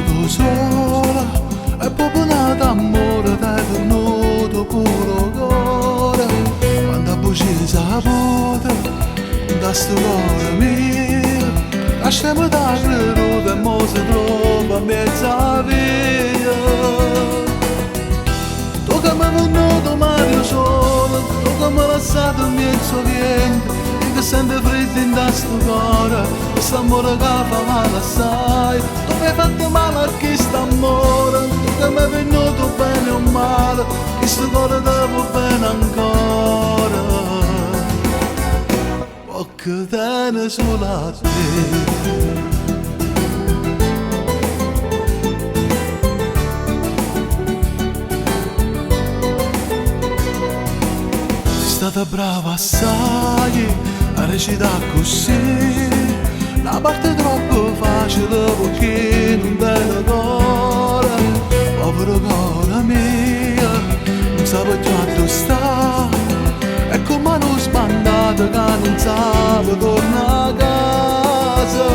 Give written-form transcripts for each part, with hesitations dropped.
tu sola e proprio nato amore dai venuto puro cuore quando buci saputo da sto cuore mio lasciamo da creduto e mo si trova a mezza via tu che mi è venuto Mario solo tu che mi hai lasciato in mezzo vento io che sento freddo in sto cuore questo amore che fa male assai tu mi hai fatto male a chi sta amore tu che mi è venuto bene o male questo cuore ti va bene ancora che tiene sulla te stata brava assai a recitare così la parte troppo facile perché non bene cuore povero cuore mio non sapevo già dove sta e con mano sbandata che non sapevo tornare a casa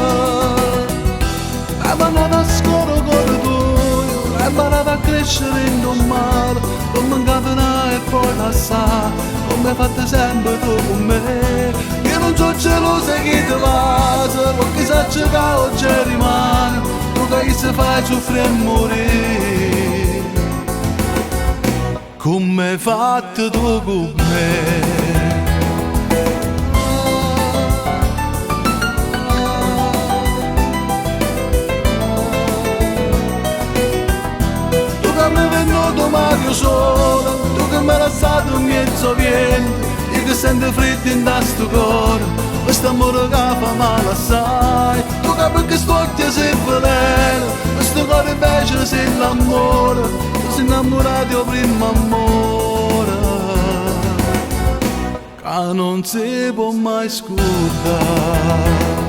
e mandato a scuola con tu e imparato a crescere in un mare non mancava una e poi lasciare come hai fatto sempre tu con me io non so gelosa che ti passa perché sa che oggi rimane tu che si fai soffrire e morire come hai fatto tu con me tu che mi è venuto Mario solo tu che mi hai lasciato in mezzo vento io che sento freddo in sto cuore questo amore che fa male assai tu che perché sto occhio sei veleno questo cuore invece sei l'amore tu sei innamorato del primo amore che non si può mai scordare